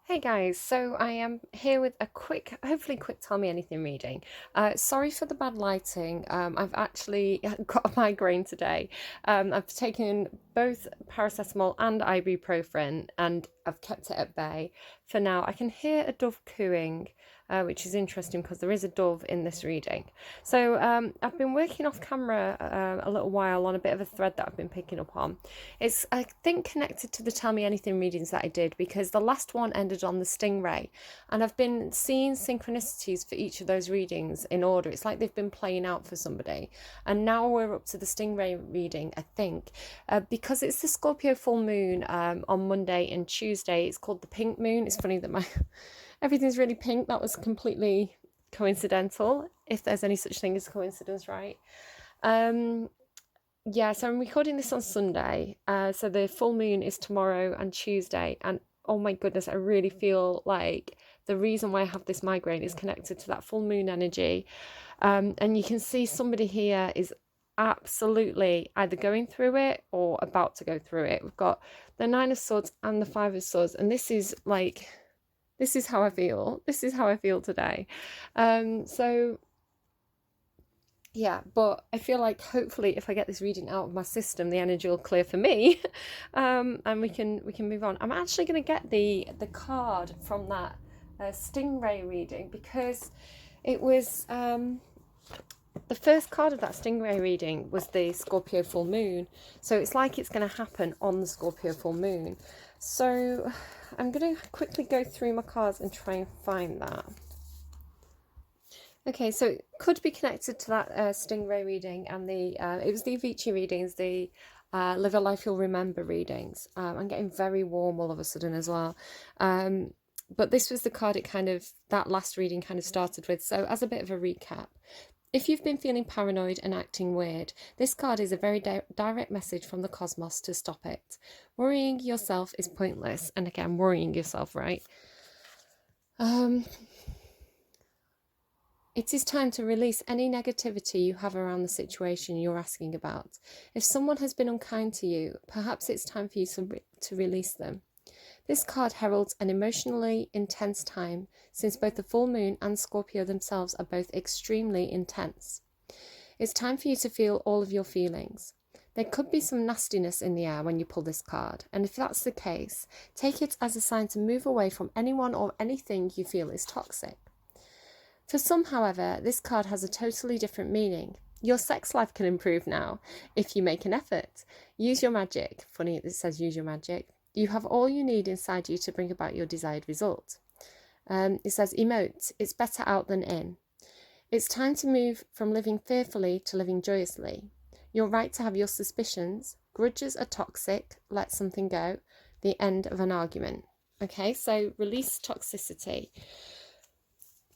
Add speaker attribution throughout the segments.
Speaker 1: Hey guys, so I am here with a quick, hopefully quick Tell Me Anything reading. Sorry for the bad lighting. I've actually got a migraine today. I've taken both paracetamol and ibuprofen and I've kept it at bay for now. I can hear a dove cooing, which is interesting because there is a dove in this reading. So I've been working off camera a little while on a bit of a thread that I've been picking up on. It's, I think, connected to the Tell Me Anything readings that I did because the last one ended on the stingray, and I've been seeing synchronicities for each of those readings in order. It's like they've been playing out for somebody, and now we're up to the stingray reading, I think, because it's the Scorpio full moon on Monday and Tuesday. It's called the pink moon. It's funny that my everything's really pink. That was completely coincidental, if there's any such thing as coincidence, right? Yeah, so I'm recording this on Sunday. So the full moon is tomorrow and Tuesday. And oh my goodness, I really feel like the reason why I have this migraine is connected to that full moon energy. And you can see somebody here is absolutely either going through it or about to go through it. We've got the Nine of Swords and the Five of Swords. And this is like, this is how I feel. This is how I feel today. So yeah, but I feel like hopefully if I get this reading out of my system, the energy will clear for me, and we can move on. I'm actually going to get the card from that stingray reading because it was the first card of that stingray reading was the Scorpio full moon, so it's like it's going to happen on the Scorpio full moon. So I'm going to quickly go through my cards and try and find that. Okay, so it could be connected to that Stingray reading and the it was the Avicii readings, the Live a Life You'll Remember readings. I'm getting very warm all of a sudden as well. But this was the card it kind of, that last reading kind of started with. So as a bit of a recap, if you've been feeling paranoid and acting weird, this card is a very direct message from the cosmos to stop it. Worrying yourself is pointless. And again, worrying yourself, right? It is time to release any negativity you have around the situation you're asking about. If someone has been unkind to you, perhaps it's time for you to release them. This card heralds an emotionally intense time, since both the full moon and Scorpio themselves are both extremely intense. It's time for you to feel all of your feelings. There could be some nastiness in the air when you pull this card, and if that's the case, take it as a sign to move away from anyone or anything you feel is toxic. For some, however, this card has a totally different meaning. Your sex life can improve now if you make an effort. Use your magic. Funny, it says use your magic. You have all you need inside you to bring about your desired result. It says emote. It's better out than in. It's time to move from living fearfully to living joyously. You're right to have your suspicions. Grudges are toxic. Let something go. The end of an argument. Okay, so release toxicity.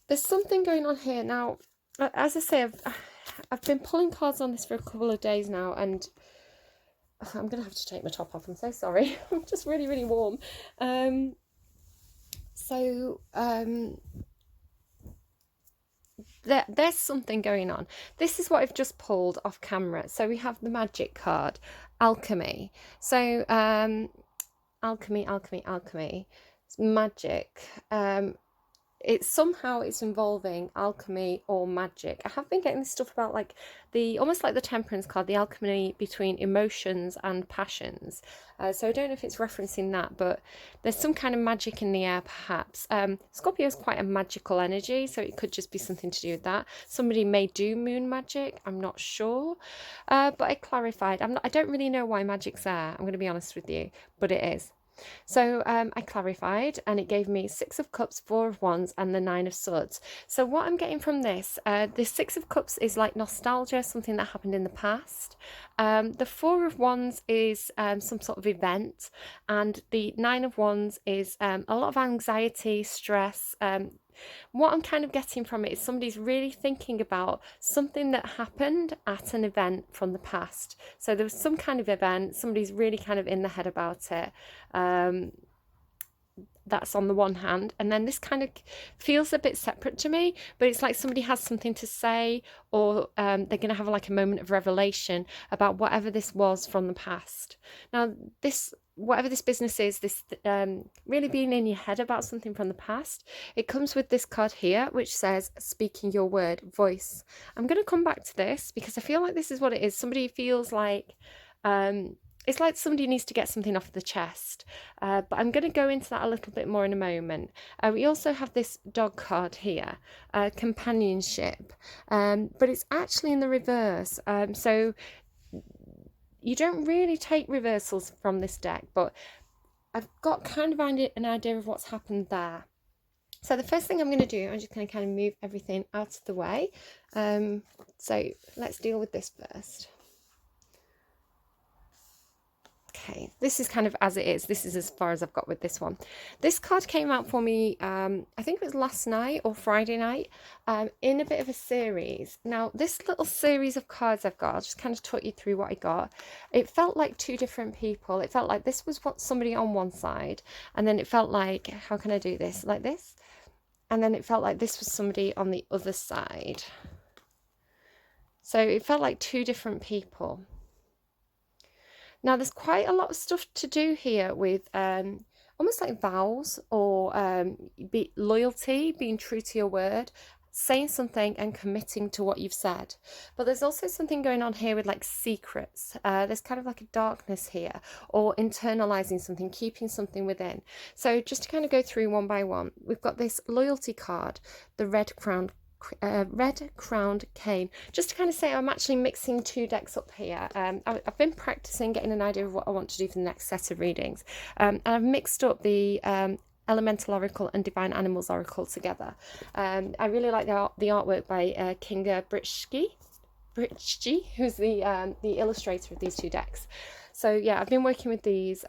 Speaker 1: There's something going on here now. As I say, I've been pulling cards on this for a couple of days now, and I'm gonna have to take my top off. I'm so sorry. I'm just really, really warm. There's something going on. This is what I've just pulled off camera. So we have the magic card, alchemy. So alchemy. It's magic. It's involving alchemy or magic. I have been getting this stuff about like the almost like the temperance card, the alchemy between emotions and passions. So I don't know if it's referencing that, but there's some kind of magic in the air perhaps. Scorpio is quite a magical energy, so it could just be something to do with that. Somebody may do moon magic, I'm not sure, but I clarified. I don't really know why magic's there, I'm going to be honest with you, but it is. So I clarified, and it gave me Six of Cups, Four of Wands, and the Nine of Swords. So what I'm getting from this, the Six of Cups is like nostalgia, something that happened in the past. The Four of Wands is some sort of event, and the Nine of Wands is a lot of anxiety, stress. What I'm kind of getting from it is somebody's really thinking about something that happened at an event from the past. So there was some kind of event, somebody's really kind of in the head about it. that's on the one hand, and then this kind of feels a bit separate to me, but it's like somebody has something to say, or they're going to have like a moment of revelation about whatever this was from the past. Now this, whatever this business is, this really being in your head about something from the past, it comes with this card here which says speaking your word, voice. I'm going to come back to this because I feel like this is what it is. Somebody feels like it's like somebody needs to get something off the chest, but I'm going to go into that a little bit more in a moment. We also have this dog card here, companionship, but it's actually in the reverse. So you don't really take reversals from this deck, but I've got kind of an idea of what's happened there. So the first thing I'm going to do, I'm just going to kind of move everything out of the way. So let's deal with this first. Okay, this is kind of as it is. This is as far as I've got with this one. This card came out for me, I think it was last night or Friday night, in a bit of a series. Now, this little series of cards I've got, I'll just kind of talk you through what I got. It felt like two different people. It felt like this was what somebody on one side, and then it felt like, how can I do this? Like this. And then it felt like this was somebody on the other side. So it felt like two different people. Now, there's quite a lot of stuff to do here with almost like vows or loyalty, being true to your word, saying something and committing to what you've said. But there's also something going on here with like secrets. There's kind of like a darkness here, or internalizing something, keeping something within. So just to kind of go through one by one, we've got this loyalty card, the red crowned cane. Just to kind of say, I'm actually mixing two decks up here. I've been practicing getting an idea of what I want to do for the next set of readings, and I've mixed up the Elemental Oracle and Divine Animals Oracle together. I really like the artwork by Kinga Britschke, who's the illustrator of these two decks. So yeah, I've been working with these,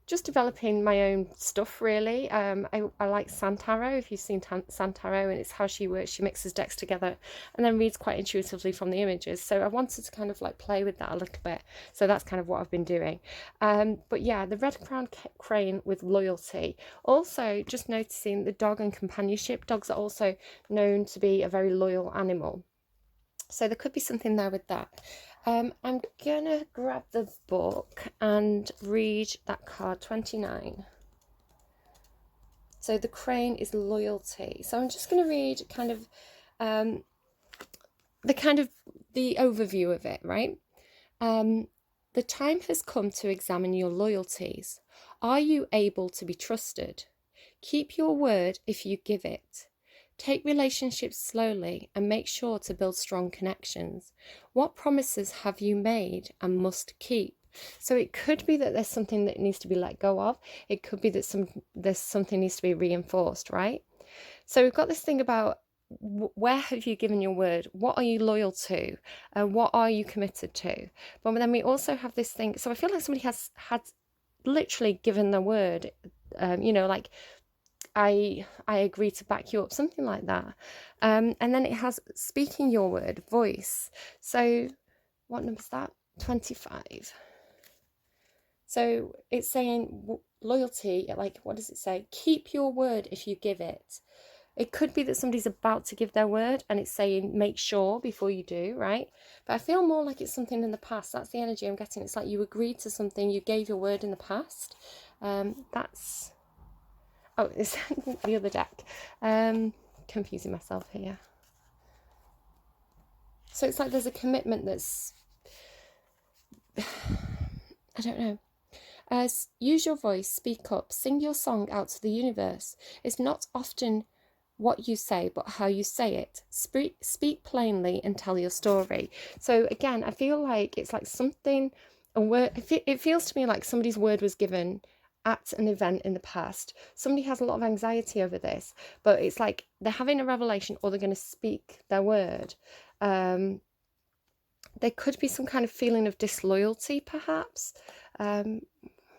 Speaker 1: just developing my own stuff, really. I like Santaro, if you've seen Santaro, and it's how she works. She mixes decks together and then reads quite intuitively from the images. So I wanted to kind of like play with that a little bit. So that's kind of what I've been doing. But yeah, the red crowned crane with loyalty. Also, just noticing the dog and companionship. Dogs are also known to be a very loyal animal. So there could be something there with that. I'm gonna grab the book and read that card 29. So the crane is loyalty. So I'm just gonna read kind of the overview of it, right? The time has come to examine your loyalties. Are you able to be trusted? Keep your word if you give it. Take relationships slowly and make sure to build strong connections. What promises have you made and must keep? So it could be that there's something that needs to be let go of. It could be that there's something needs to be reinforced, right? So we've got this thing about where have you given your word? What are you loyal to? What are you committed to? But then we also have this thing. So I feel like somebody had literally given their word, like, I agree to back you up, something like that. And then it has speaking your word, voice. So what number is that? 25. So it's saying loyalty, like, what does it say? Keep your word if you give it. It could be that somebody's about to give their word and it's saying make sure before you do, right? But I feel more like it's something in the past. That's the energy I'm getting. It's like you agreed to something, you gave your word in the past. Oh, it's the other deck. Confusing myself here. So it's like there's a commitment that's, I don't know. Use your voice, speak up, sing your song out to the universe. It's not often what you say, but how you say it. Speak plainly and tell your story. So again, I feel like it's like a word. It feels to me like somebody's word was given at an event in the past. Somebody has a lot of anxiety over this, but it's like they're having a revelation or they're going to speak their word. There could be some kind of feeling of disloyalty, perhaps.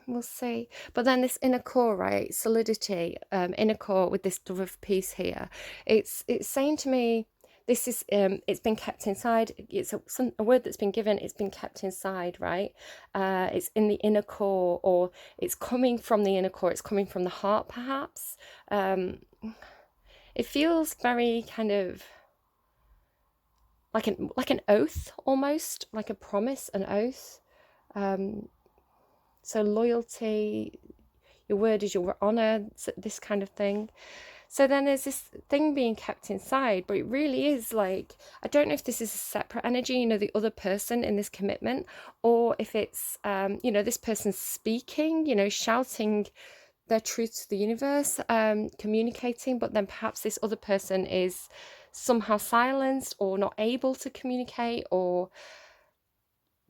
Speaker 1: We'll see. But then this inner core, right? Solidity, inner core with this dove piece here. It's saying to me, this is, it's been kept inside. It's a word that's been given, it's been kept inside, right? It's in the inner core, or it's coming from the inner core, it's coming from the heart, perhaps. It feels very kind of like an oath, almost, like a promise, an oath. So loyalty, your word is your honor, this kind of thing. So then there's this thing being kept inside, but it really is like, I don't know if this is a separate energy, you know, the other person in this commitment, or if it's, you know, this person speaking, you know, shouting their truth to the universe, communicating, but then perhaps this other person is somehow silenced or not able to communicate, or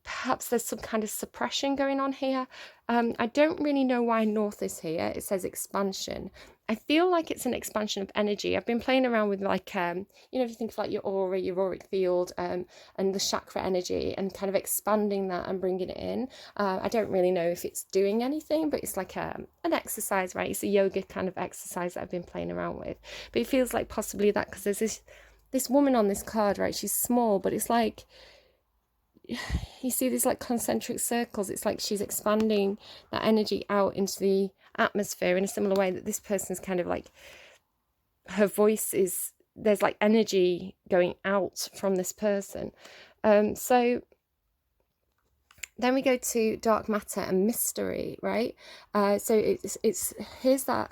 Speaker 1: perhaps there's some kind of suppression going on here. I don't really know why north is here. It says expansion. I feel like it's an expansion of energy. I've been playing around with like, you know, if you think of like your aura, your auric field, and the chakra energy, and kind of expanding that and bringing it in. I don't really know if it's doing anything, but it's like an exercise, right? It's a yoga kind of exercise that I've been playing around with. But it feels like possibly that, because there's this woman on this card, right? She's small, but it's like, you see these like concentric circles. It's like she's expanding that energy out into the atmosphere in a similar way that this person's kind of like, her voice is, there's like energy going out from this person. So then we go to dark matter and mystery, right? So it's here's that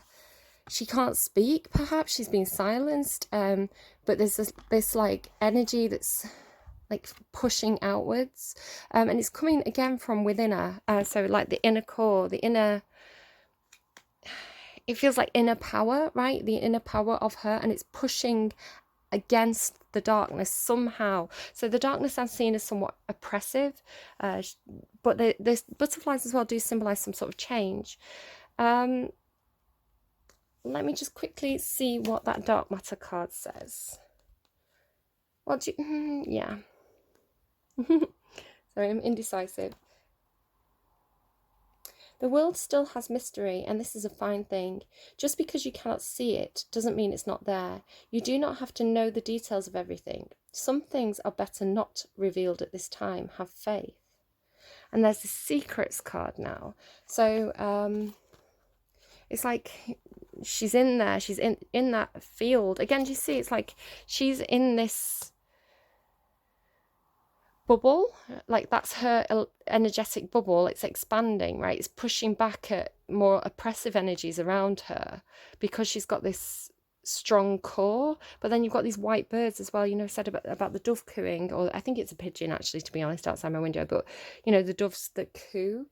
Speaker 1: she can't speak, perhaps she's been silenced, but there's this like energy that's like pushing outwards, and it's coming again from within her. So like the inner core, the inner, it feels like inner power, right? The inner power of her, and it's pushing against the darkness somehow. So the darkness I'm seeing is somewhat oppressive, but the butterflies as well do symbolize some sort of change. Let me just quickly see what that dark matter card says. What do you, yeah. Sorry, I'm indecisive. The world still has mystery, and this is a fine thing. Just because you cannot see it doesn't mean it's not there. You do not have to know the details of everything. Some things are better not revealed at this time. Have faith. And there's the secrets card now. So it's like she's in there. She's in that field. Again, do you see? It's like she's in this bubble, like that's her energetic bubble. It's expanding, right? It's pushing back at more oppressive energies around her because she's got this strong core. But then you've got these white birds as well, you know, said about the dove cooing, or I think it's a pigeon actually, to be honest, outside my window, but you know, the doves that coo.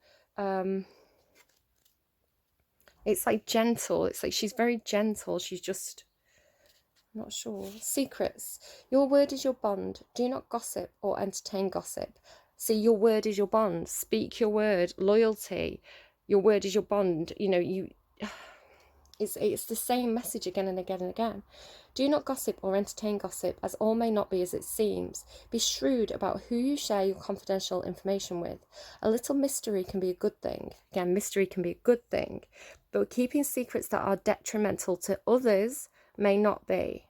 Speaker 1: It's like gentle. It's like she's very gentle. She's just, not sure. Secrets. Your word is your bond. Do not gossip or entertain gossip. See, your word is your bond. Speak your word. Loyalty. Your word is your bond. You know, it's the same message again and again and again. Do not gossip or entertain gossip, as all may not be as it seems. Be shrewd about who you share your confidential information with. A little mystery can be a good thing. Again, mystery can be a good thing. But keeping secrets that are detrimental to others may not be.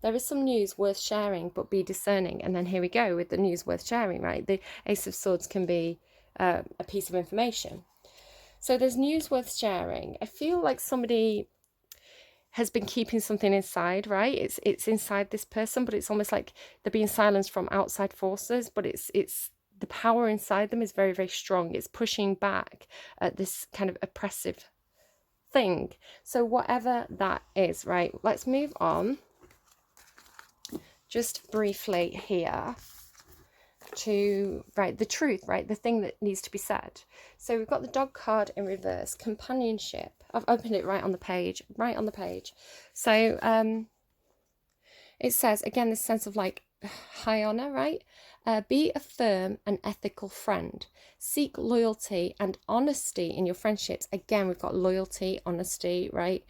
Speaker 1: There is some news worth sharing, but be discerning. And then here we go with the news worth sharing, right? The Ace of Swords can be a piece of information. So there's news worth sharing. I feel like somebody has been keeping something inside, right? It's inside this person, but it's almost like they're being silenced from outside forces, but it's the power inside them is very, very strong. It's pushing back at this kind of oppressive thing. So whatever that is, right? Let's move on just briefly here to, right, the truth, right, the thing that needs to be said. So we've got the dog card in reverse, companionship. I've opened it right on the page. So it says again this sense of like high honor, right? Be a firm and ethical friend. Seek loyalty and honesty in your friendships. Again, we've got loyalty, honesty, right?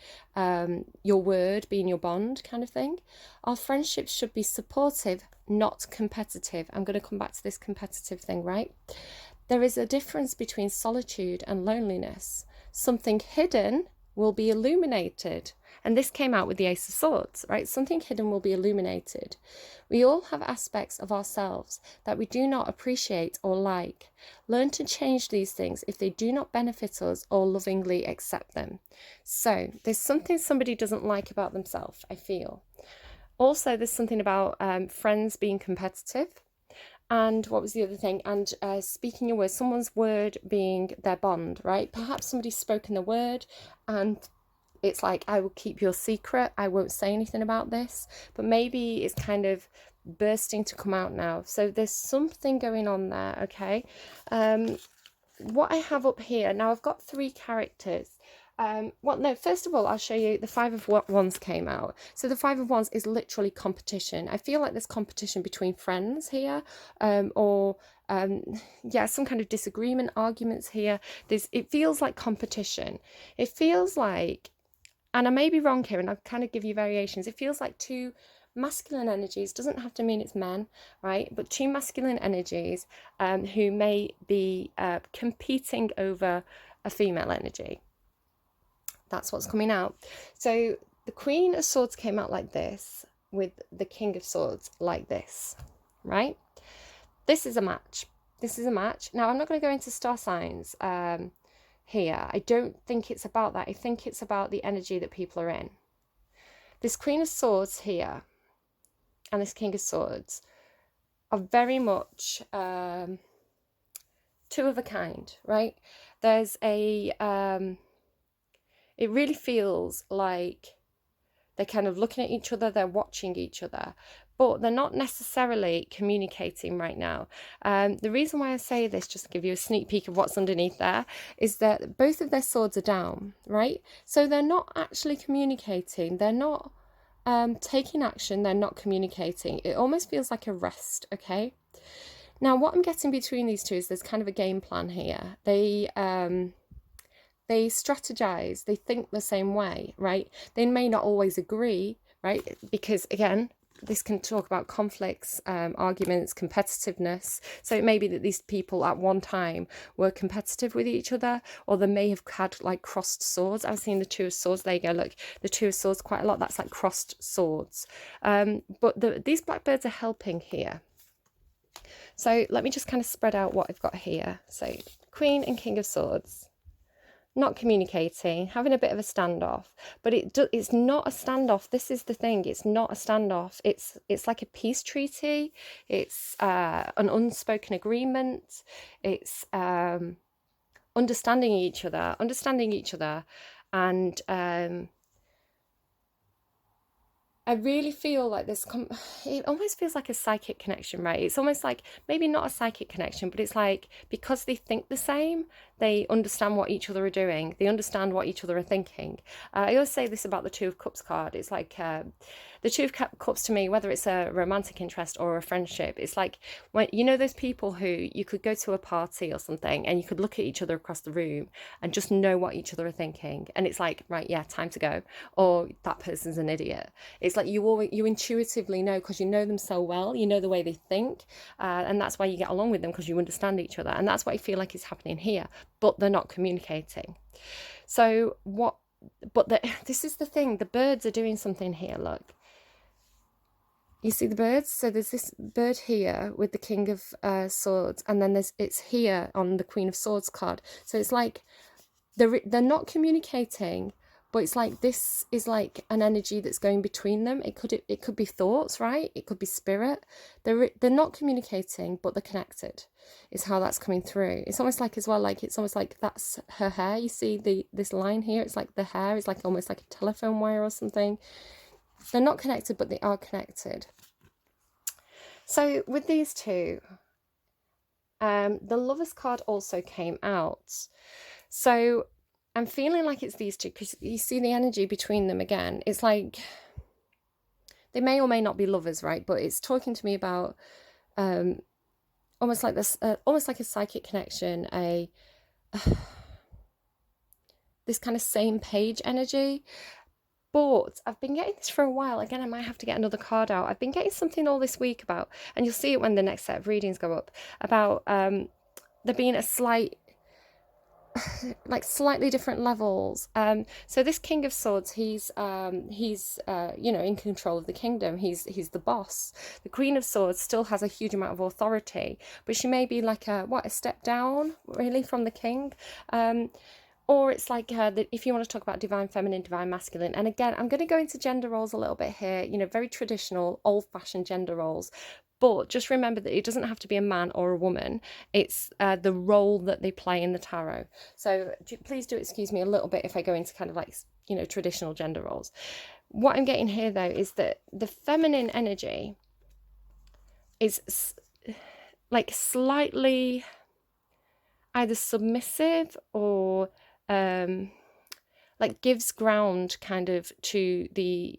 Speaker 1: Your word being your bond kind of thing. Our friendships should be supportive, not competitive. I'm going to come back to this competitive thing, right? There is a difference between solitude and loneliness. Something hidden will be illuminated. And this came out with the Ace of Swords, right? Something hidden will be illuminated. We all have aspects of ourselves that we do not appreciate or like. Learn to change these things if they do not benefit us, or lovingly accept them. So there's something somebody doesn't like about themselves, I feel. Also, there's something about friends being competitive. And what was the other thing? And speaking your word, someone's word being their bond, right? Perhaps somebody's spoken the word and it's like, I will keep your secret. I won't say anything about this. But maybe it's kind of bursting to come out now. So there's something going on there, okay? What I have up here, now I've got 3 characters. Well, no, first of all, I'll show you the 5 of Wands came out. So the 5 of Wands is literally competition. I feel like there's competition between friends here, or yeah, some kind of disagreement, arguments here. It feels like competition. It feels like, and I may be wrong here, and I'll kind of give you variations. It feels like 2 masculine energies, doesn't have to mean it's men, right? But 2 masculine energies who may be competing over a female energy. That's what's coming out. So the Queen of Swords came out like this, with the King of Swords like this, right? This is a match. This is a match. Now, I'm not going to go into star signs here. I don't think it's about that. I think it's about the energy that people are in. This Queen of Swords here and this King of Swords are very much 2 of a kind, right? There's a... it really feels like they're kind of looking at each other, they're watching each other, but they're not necessarily communicating right now. The reason why I say this, just to give you a sneak peek of what's underneath there, is that both of their swords are down, right? So they're not actually communicating, they're not taking action, they're not communicating. It almost feels like a rest, okay? Now, what I'm getting between these 2 is there's kind of a game plan here. They strategize, they think the same way, right? They may not always agree, right? Because again, this can talk about conflicts, arguments, competitiveness. So it may be that these people at one time were competitive with each other, or they may have had like crossed swords. I've seen the 2 of Swords. There you go, look, the 2 of Swords quite a lot. That's like crossed swords. But these blackbirds are helping here. So let me just kind of spread out what I've got here. So Queen and King of Swords. Not communicating, having a bit of a standoff, but it's not a standoff. This is the thing, it's not a standoff. It's like a peace treaty. It's an unspoken agreement. It's understanding each other, and I really feel like this, it almost feels like a psychic connection, right? It's almost like, maybe not a psychic connection, but it's like, because they think the same, they understand what each other are doing. They understand what each other are thinking. I always say this about the 2 of Cups card. It's like, the 2 of Cups to me, whether it's a romantic interest or a friendship, it's like, when you know those people who you could go to a party or something and you could look at each other across the room and just know what each other are thinking. And it's like, right, yeah, time to go. Or that person's an idiot. It's like you intuitively know, because you know them so well, you know the way they think, and that's why you get along with them, because you understand each other. And that's what I feel like is happening here, but they're not communicating. So this is the thing, the birds are doing something here. Look, you see the birds? So there's this bird here with the King of Swords, and then it's here on the Queen of Swords card. So it's like they're not communicating, but it's like this is like an energy that's going between them. It could be thoughts, right? It could be spirit. They're not communicating, but they're connected. Is how that's coming through. It's almost like as well, like it's almost like that's her hair. You see this line here? It's like the hair is like almost like a telephone wire or something. They're not connected, but they are connected. So with these 2, the Lovers card also came out. So I'm feeling like it's these 2, because you see the energy between them again. It's like they may or may not be lovers, right? But it's talking to me about almost like this, almost like a psychic connection, this kind of same page energy. But I've been getting this for a while. Again, I might have to get another card out. I've been getting something all this week about, and you'll see it when the next set of readings go up, about there being a slight like slightly different levels. So this King of Swords, he's you know, in control of the kingdom. He's the boss. The Queen of Swords still has a huge amount of authority, but she may be like a step down really from the king. Or it's like if you want to talk about divine feminine, divine masculine. And again, I'm going to go into gender roles a little bit here, you know, very traditional, old-fashioned gender roles. But just remember that it doesn't have to be a man or a woman. It's the role that they play in the tarot. So please do excuse me a little bit if I go into kind of like, you know, traditional gender roles. What I'm getting here, though, is that the feminine energy is like slightly either submissive or like gives ground kind of to the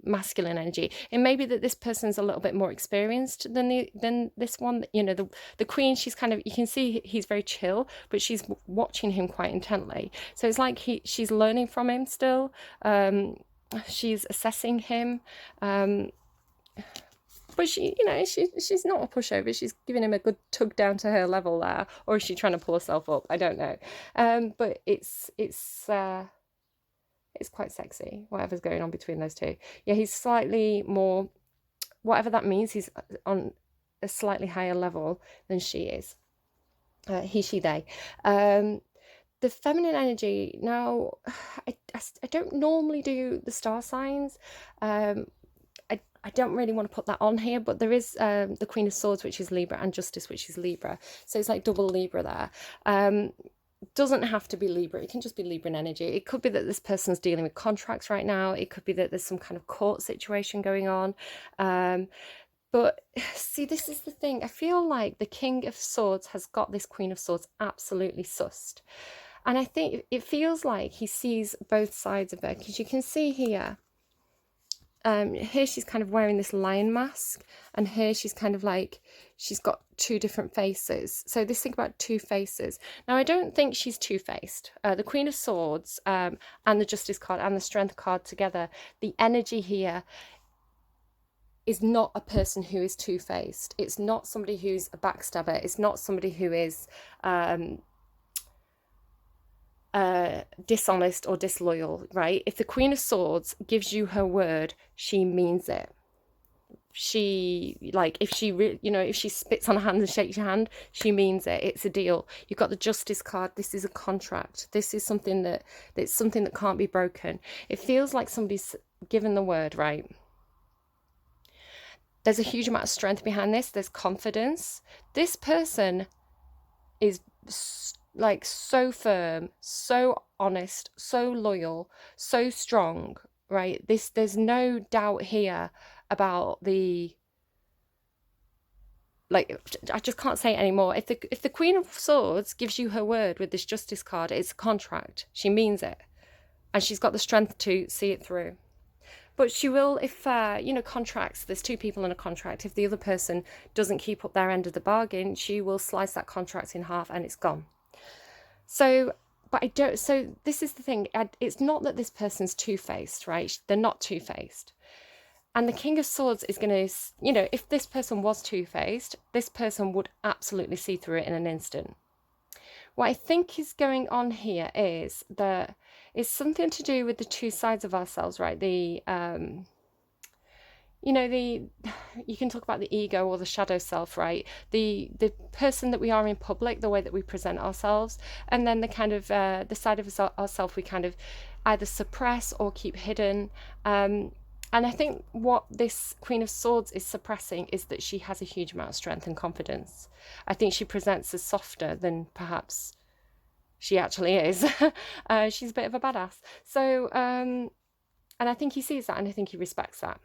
Speaker 1: masculine energy. It may be that this person's a little bit more experienced than this one. You know, the queen, she's kind of, you can see he's very chill, but she's watching him quite intently. So it's like she's learning from him still. She's assessing him. But she, you know, she's not a pushover. She's giving him a good tug down to her level there, or is she trying to pull herself up? I don't know. But it's quite sexy, whatever's going on between those two. Yeah, he's slightly more, whatever that means, he's on a slightly higher level than she is. He, she, they. The feminine energy, now, I don't normally do the star signs. I don't really want to put that on here, but there is the Queen of Swords, which is Libra, and Justice, which is Libra. So it's like double Libra there. Doesn't have to be Libra. It can just be Libran energy. It could be that this person's dealing with contracts right now. It could be that there's some kind of court situation going on. But see, this is the thing. I feel like the King of Swords has got this Queen of Swords absolutely sussed. And I think it feels like he sees both sides of her, because you can see here, here she's kind of wearing this lion mask, and here she's kind of like, she's got two different faces. So this thing about two faces. Now, I don't think she's two-faced. The Queen of Swords and the Justice card and the Strength card together, the energy here is not a person who is two-faced. It's not somebody who's a backstabber. It's not somebody who is dishonest or disloyal, right? If the Queen of Swords gives you her word, she means it. She, like, if she you know, if she spits on a hand and shakes your hand, she means it. It's a deal. You've got the Justice card. This is a contract. This is something that's something that can't be broken. It feels like somebody's given the word, right? There's a huge amount of strength behind this. There's confidence. This person is like so firm, so honest, so loyal, so strong, right? There's no doubt here about the, like, I just can't say it anymore. If the Queen of Swords gives you her word with this Justice card, it's a contract. She means it, and she's got the strength to see it through. But she will, if, you know, contracts, there's two people in a contract. If the other person doesn't keep up their end of the bargain, she will slice that contract in half and it's gone. So, but I don't, so this is the thing. It's not that this person's two-faced, right? They're not two-faced. And the King of Swords is going to, you know, if this person was two-faced, this person would absolutely see through it in an instant. What I think is going on here is that it's something to do with the two sides of ourselves, right? The, you know, you can talk about the ego or the shadow self, right? The person that we are in public, the way that we present ourselves, and then the kind of the side of ourselves we kind of either suppress or keep hidden. And I think what this Queen of Swords is suppressing is that she has a huge amount of strength and confidence. I think she presents as softer than perhaps she actually is. She's a bit of a badass. So, and I think he sees that, and I think he respects that.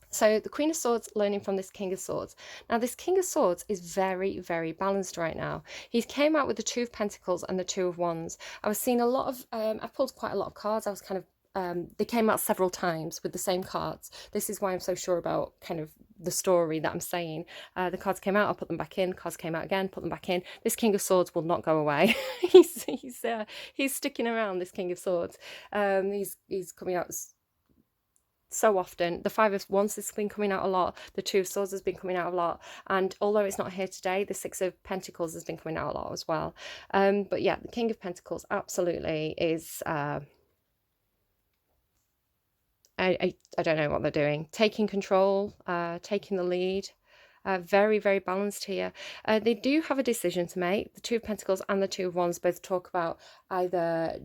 Speaker 1: So the Queen of Swords learning from this King of Swords. Now, this King of Swords is very, very balanced right now. He came out with the Two of Pentacles and the Two of Wands. I was seeing a lot of, I've pulled quite a lot of cards. I was kind of, they came out several times with the same cards. This is why I'm so sure about kind of the story that I'm saying. The cards came out, I put them back in. Cards came out again, put them back in. This King of Swords will not go away. he's sticking around, this King of Swords. He's coming out so often. The Five of Wands has been coming out a lot. The Two of Swords has been coming out a lot. And although it's not here today, the Six of Pentacles has been coming out a lot as well. But yeah, the King of Pentacles absolutely is... I don't know what they're doing. Taking control, taking the lead. Very, very balanced here. They do have a decision to make. The Two of Pentacles and the Two of Wands both talk about either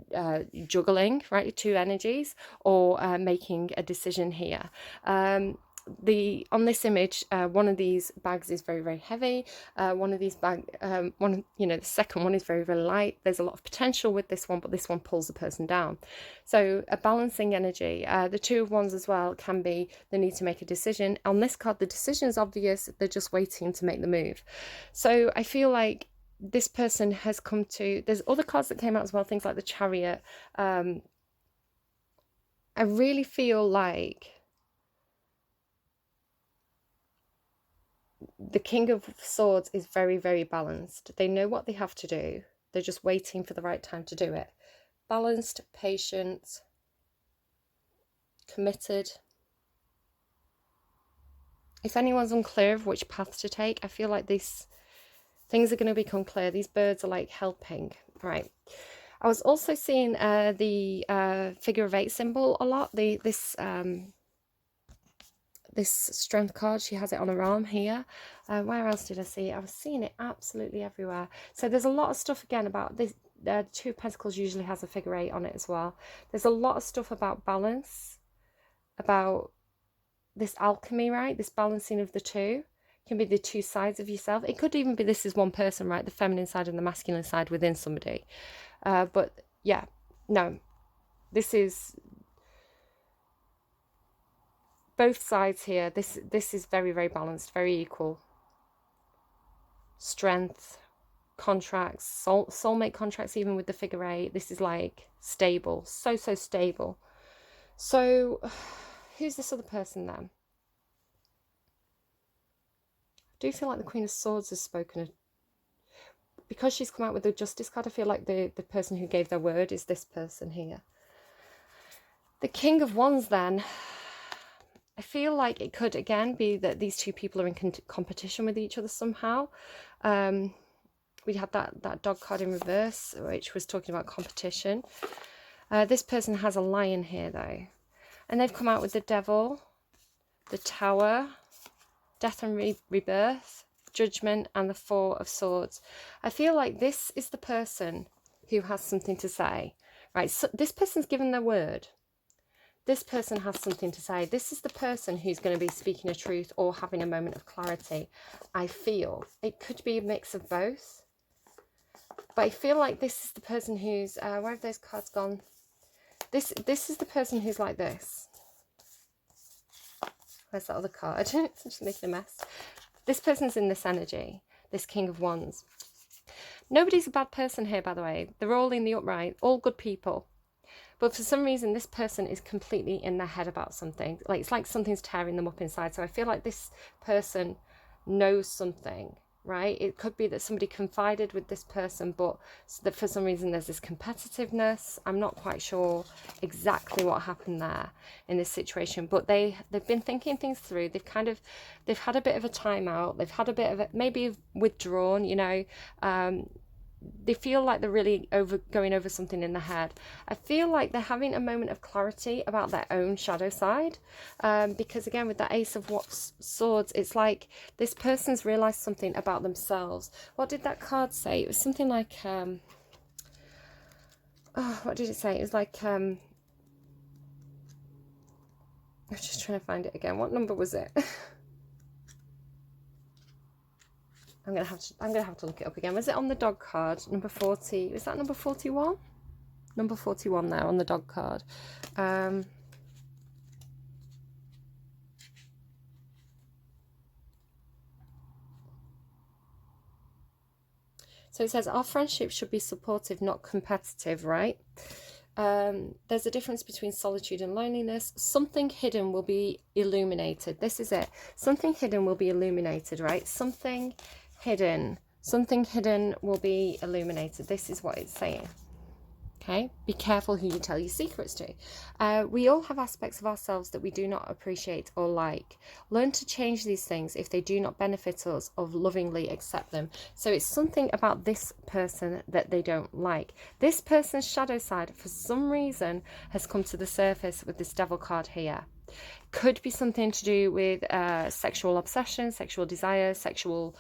Speaker 1: juggling, right, two energies, or making a decision here. On this image, one of these bags is very, very heavy. One of these the second one is very, very light. There's a lot of potential with this one, but this one pulls the person down. So a balancing energy. The Two of Wands as well can be the need to make a decision. On this card, the decision is obvious. They're just waiting to make the move. So I feel like this person has come to... There's other cards that came out as well, things like the Chariot. I really feel like the King of Swords is very, very balanced. They know what they have to do. They're just waiting for the right time to do it. Balanced, patient, committed. If anyone's unclear of which path to take, I feel like these things are going to become clear. These birds are like helping. Right. I was also seeing the figure of 8 symbol a lot. This strength card, she has it on her arm here. Where else did I see it? I was seeing it absolutely everywhere. So there's a lot of stuff again about this. Two of Pentacles usually has a figure 8 on it as well. There's a lot of stuff about balance, about this alchemy, right? This balancing of the two. It can be the two sides of yourself. It could even be this is one person, right? The feminine side and the masculine side within somebody. But yeah, no, this is... both sides here. This is very, very balanced, very equal. Strength, contracts, soulmate contracts, even with the figure 8. This is like stable, so stable. So who's this other person then? I do feel like the Queen of Swords has spoken. Because she's come out with the Justice card, I feel like the person who gave their word is this person here. The King of Wands then... I feel like it could, again, be that these two people are in competition with each other somehow. We had that dog card in reverse, which was talking about competition. This person has a lion here, though. And they've come out with the Devil, the Tower, Death and Rebirth, Judgment, and the Four of Swords. I feel like this is the person who has something to say. Right, so this person's given their word. This person has something to say. This is the person who's going to be speaking a truth or having a moment of clarity. I feel it could be a mix of both. But I feel like this is the person who's... where have those cards gone? This is the person who's like this. Where's that other card? It's just making a mess. This person's in this energy. This King of Wands. Nobody's a bad person here, by the way. They're all in the upright. All good people. But for some reason, this person is completely in their head about something. Like, it's like something's tearing them up inside. So I feel like this person knows something, right? It could be that somebody confided with this person, but that for some reason there's this competitiveness. I'm not quite sure exactly what happened there in this situation, but they've been thinking things through. They've had a bit of a timeout. They've had a bit of a, maybe withdrawn, you know. They feel like they're really going over something in their head. I feel like they're having a moment of clarity about their own shadow side. Because again, with the Ace of Swords, it's like this person's realised something about themselves. What did that card say? It was something like... oh, what did it say? It was like... I'm just trying to find it again. What number was it? I'm gonna have to look it up again. Was it on the dog card? Number 40. Was that number 41? Number 41 there on the dog card. So it says, our friendship should be supportive, not competitive, right? There's a difference between solitude and loneliness. Something hidden will be illuminated. This is it. Something hidden will be illuminated, right? Something hidden will be illuminated. This is what it's saying. Okay, be careful who you tell your secrets to. We all have aspects of ourselves that we do not appreciate or like. Learn to change these things if they do not benefit us, or lovingly accept them. So it's something about this person that they don't like. This person's shadow side, for some reason, has come to the surface with this devil card here. Could be something to do with sexual obsession, sexual desire, sexual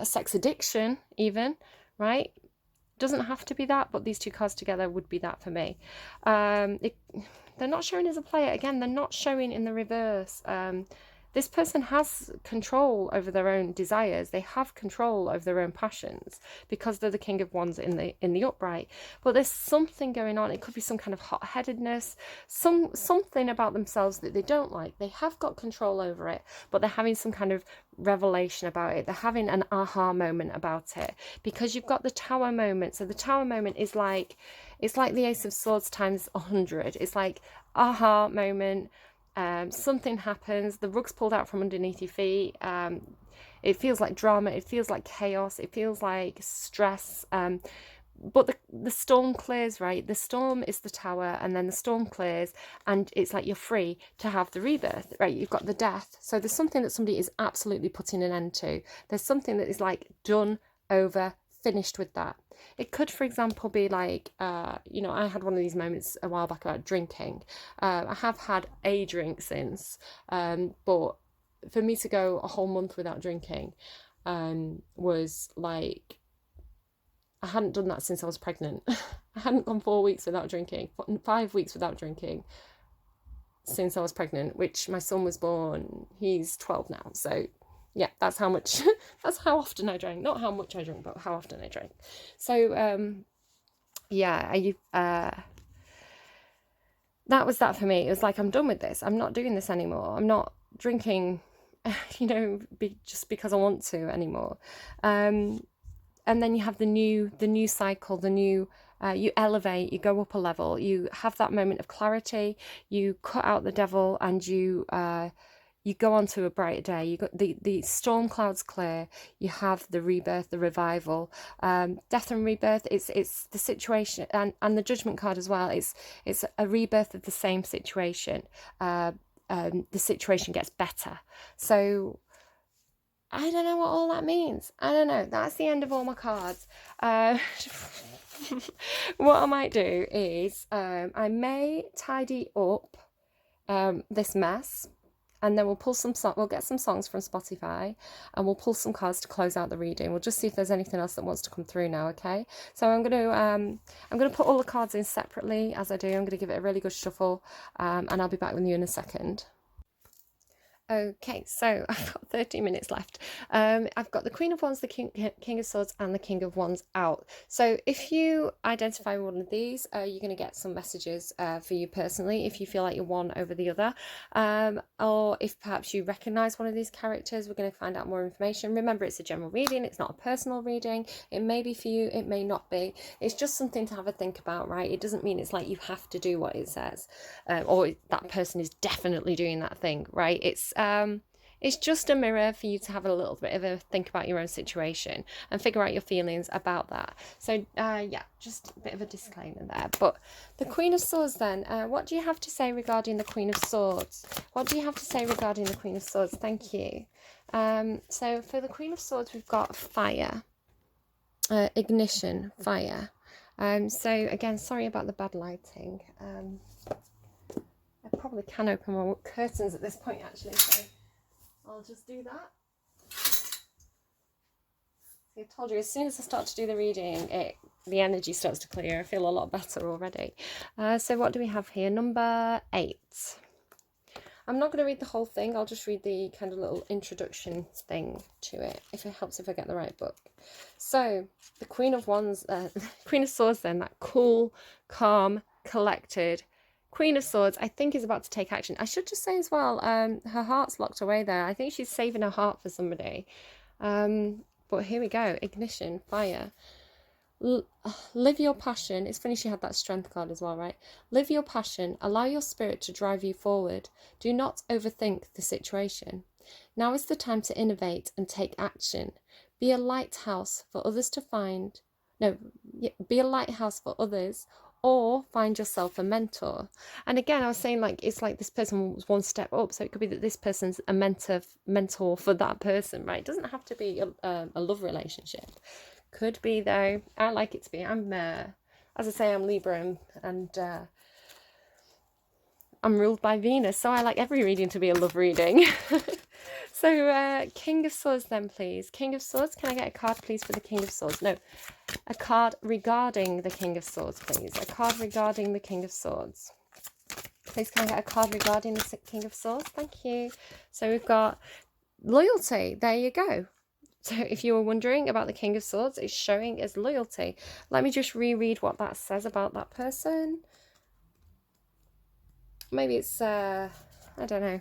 Speaker 1: sex addiction even, right? Doesn't have to be that, but these two cards together would be that for me. They're not showing as a player. Again, they're not showing in the reverse. This person has control over their own desires. They have control over their own passions because they're the King of Wands in the upright. But there's something going on. It could be some kind of hot-headedness, something about themselves that they don't like. They have got control over it, but they're having some kind of revelation about it. They're having an aha moment about it, because you've got the Tower moment. So the Tower moment is like, it's like the Ace of Swords times 100. It's like aha moment. Something happens, the rug's pulled out from underneath your feet. It feels like drama, it feels like chaos, it feels like stress, but the storm clears, right? The storm is the Tower, and then the storm clears, and it's like you're free to have the rebirth, right? You've got the Death. So there's something that somebody is absolutely putting an end to. There's something that is like done, over, finished with that. It could, for example, be like, you know, I had one of these moments a while back about drinking. I have had a drink since, but for me to go a whole month without drinking was like, I hadn't done that since I was pregnant. I hadn't gone 4 weeks without drinking, 5 weeks without drinking since I was pregnant, which my son was born, he's 12 now, so yeah, that's how much, that's how often I drank. Not how much I drank, but how often I drank. So, yeah, that was that for me. It was like, I'm done with this. I'm not doing this anymore. I'm not drinking, you know, just because I want to anymore. And then you have the new cycle, the new, you elevate, you go up a level, you have that moment of clarity, you cut out the devil, and you go on to a brighter day. You got the storm clouds clear. You have the rebirth, the revival, death and rebirth. It's the situation, and the judgment card as well. It's a rebirth of the same situation. The situation gets better. So I don't know what all that means. I don't know. That's the end of all my cards. What I might do is I may tidy up this mess. And then we'll pull we'll get some songs from Spotify, and we'll pull some cards to close out the reading. We'll just see if there's anything else that wants to come through now, okay? So I'm gonna put all the cards in separately as I do. I'm gonna give it a really good shuffle, and I'll be back with you in a second. Okay, so I've got 13 minutes left. I've got the Queen of Wands, the King of Swords, and the King of Wands out. So if you identify one of these, you're going to get some messages for you personally, if you feel like you're one over the other. Or if perhaps you recognise one of these characters, we're going to find out more information. Remember, it's a general reading. It's not a personal reading. It may be for you. It may not be. It's just something to have a think about, right? It doesn't mean it's like you have to do what it says, or that person is definitely doing that thing, right? It's just a mirror for you to have a little bit of a think about your own situation and figure out your feelings about that. So yeah, just a bit of a disclaimer there. But the Queen of Swords then, what do you have to say regarding the Queen of Swords? What do you have to say regarding the Queen of Swords? Thank you. So for the Queen of Swords, we've got fire, ignition, fire. So again, sorry about the bad lighting. I probably can open my curtains at this point, actually, so I'll just do that. I told you, as soon as I start to do the reading, the energy starts to clear. I feel a lot better already. So what do we have here? Number 8. I'm not going to read the whole thing. I'll just read the kind of little introduction thing to it, if it helps if I get the right book. So the Queen of Wands, Queen of Swords then, that cool, calm, collected Queen of Swords, I think, is about to take action. I should just say as well, her heart's locked away there. I think she's saving her heart for somebody. But here we go. Ignition, fire. Live your passion. It's funny she had that strength card as well, right? Live your passion. Allow your spirit to drive you forward. Do not overthink the situation. Now is the time to innovate and take action. Be a lighthouse for others to find. No, be a lighthouse for others, or find yourself a mentor. And again, I was saying, like, it's like this person was one step up, so it could be that this person's a mentor for that person, right? It doesn't have to be a love relationship. Could be, though. I like it to be. I'm as I say, I'm Libra, and I'm ruled by Venus, so I like every reading to be a love reading. So King of Swords then, please. King of Swords, can I get a card, please, for the King of Swords? No, a card regarding the King of Swords, please. A card regarding the King of Swords. Please, can I get a card regarding the King of Swords? Thank you. So we've got loyalty. There you go. So if you were wondering about the King of Swords, it's showing as loyalty. Let me just reread what that says about that person. Maybe it's, I don't know,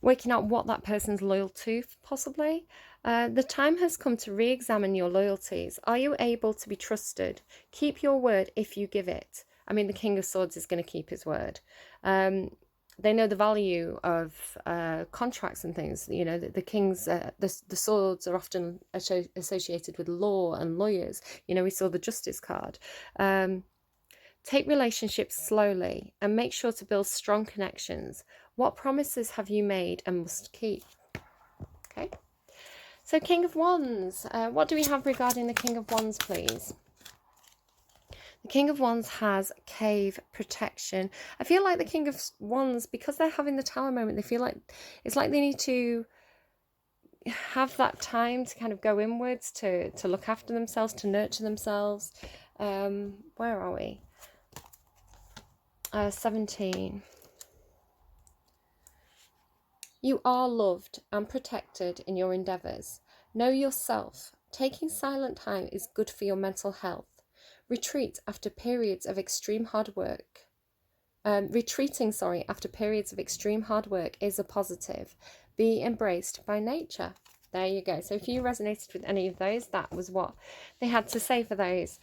Speaker 1: working out what that person's loyal to, possibly. The time has come to re-examine your loyalties. Are you able to be trusted? Keep your word if you give it. I mean, the King of Swords is going to keep his word. They know the value of contracts and things. You know, the kings, the swords are often associated with law and lawyers. You know, we saw the Justice card. Take relationships slowly and make sure to build strong connections. What promises have you made and must keep? Okay. So King of Wands. What do we have regarding the King of Wands, please? The King of Wands has cave protection. I feel like the King of Wands, because they're having the Tower moment, they feel like it's like they need to have that time to kind of go inwards, to look after themselves, to nurture themselves. Where are we? 17. You are loved and protected in your endeavours. Know yourself. Taking silent time is good for your mental health. Retreat after periods of extreme hard work. Retreating, after periods of extreme hard work is a positive. Be embraced by nature. There you go. So if you resonated with any of those, that was what they had to say for those.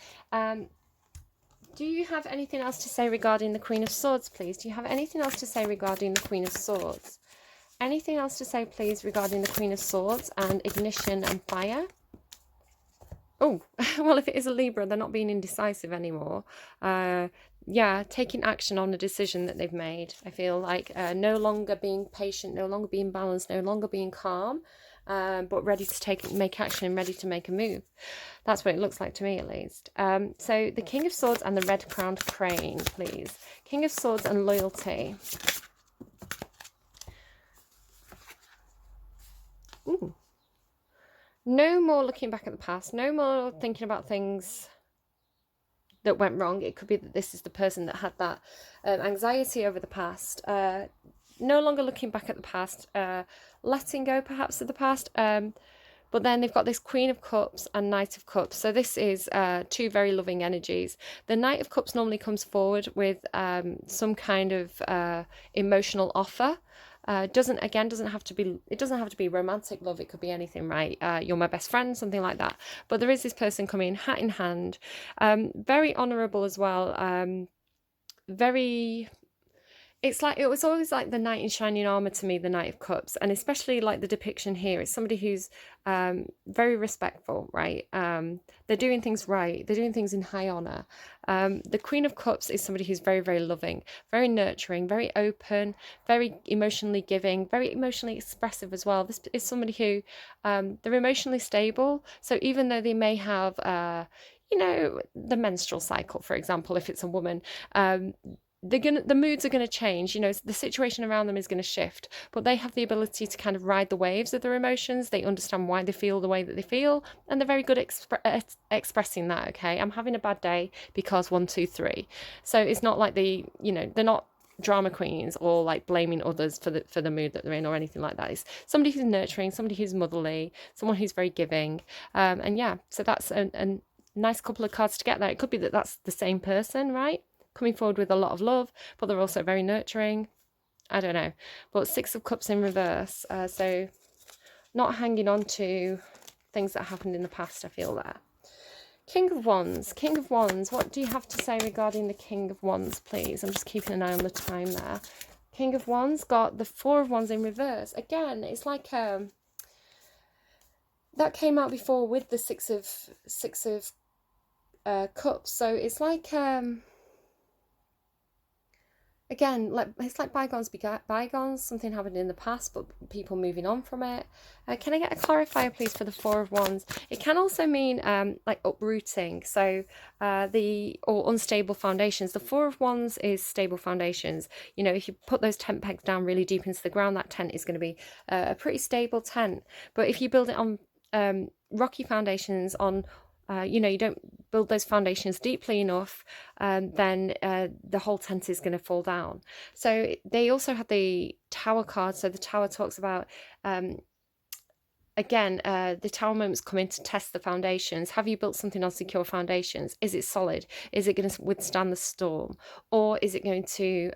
Speaker 1: Do you have anything else to say regarding the Queen of Swords, please? Do you have anything else to say regarding the Queen of Swords? Anything else to say, please, regarding the Queen of Swords and ignition and fire? Oh, well, if it is a Libra, they're not being indecisive anymore. Yeah, taking action on a decision that they've made. I feel like no longer being patient, no longer being balanced, no longer being calm, but ready to make action and ready to make a move. That's what it looks like to me, at least. So the King of Swords and the red-crowned crane, please. King of Swords and loyalty. Ooh. No more looking back at the past. No more thinking about things that went wrong. It could be that this is the person that had that anxiety over the past. No longer looking back at the past. Letting go, perhaps, of the past. But then they've got this Queen of Cups and Knight of Cups. So this is two very loving energies. The Knight of Cups normally comes forward with some kind of emotional offer. Doesn't have to be romantic love. It could be anything, right? You're my best friend, something like that. But there is this person coming hat in hand, very honourable as well. It was always like the knight in shining armour to me, the Knight of Cups, and especially like the depiction here. It's somebody who's very respectful, right? They're doing things right. They're doing things in high honour. The Queen of Cups is somebody who's very, very loving, very nurturing, very open, very emotionally giving, very emotionally expressive as well. This is somebody who, they're emotionally stable. So even though they may have, the menstrual cycle, for example, if it's a woman, the moods are going to change. The situation around them is going to shift, but they have the ability to kind of ride the waves of their emotions. They understand why they feel the way that they feel, and they're very good at expressing that. Okay, I'm having a bad day because 1, 2, 3. So it's not like they're not drama queens or like blaming others for the mood that they're in or anything like that. It's somebody who's nurturing, somebody who's motherly, someone who's very giving, and yeah, so that's a nice couple of cards to get there. It could be that that's the same person, right? Coming forward with a lot of love, but they're also very nurturing. I don't know. But 6 of Cups in reverse. So not hanging on to things that happened in the past, I feel there. King of Wands. King of Wands. What do you have to say regarding the King of Wands, please? I'm just keeping an eye on the time there. King of Wands got the 4 of Wands in reverse. Again, it's like that came out before with the six of cups. So it's like again, like it's like bygones be bygones. Something happened in the past, but people moving on from it. Can I get a clarifier, please, for the Four of Wands? It can also mean like uprooting. So or unstable foundations. The Four of Wands is stable foundations. You know, if you put those tent pegs down really deep into the ground, that tent is going to be a pretty stable tent. But if you build it on rocky foundations, on you know, you don't build those foundations deeply enough, then the whole tent is going to fall down. So they also have the Tower card. So the Tower talks about, again, the Tower moments come in to test the foundations. Have you built something on secure foundations? Is it solid? Is it going to withstand the storm? Or is it going to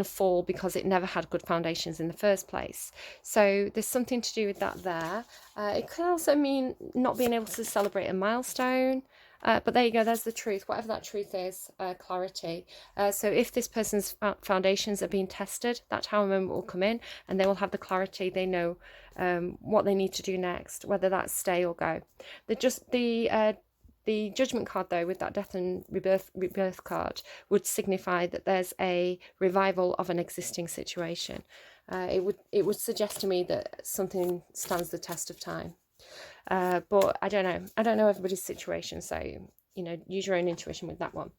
Speaker 1: fall because it never had good foundations in the first place? So there's something to do with that there. It could also mean not being able to celebrate a milestone. But there you go, there's the truth, whatever that truth is, clarity. So if this person's foundations are being tested, that Tower moment will come in and they will have the clarity. They know what they need to do next, whether that's stay or go. The Judgment card, though, with that death and rebirth card, would signify that there's a revival of an existing situation. It would suggest to me that something stands the test of time. But I don't know. I don't know everybody's situation, so, you know, use your own intuition with that one.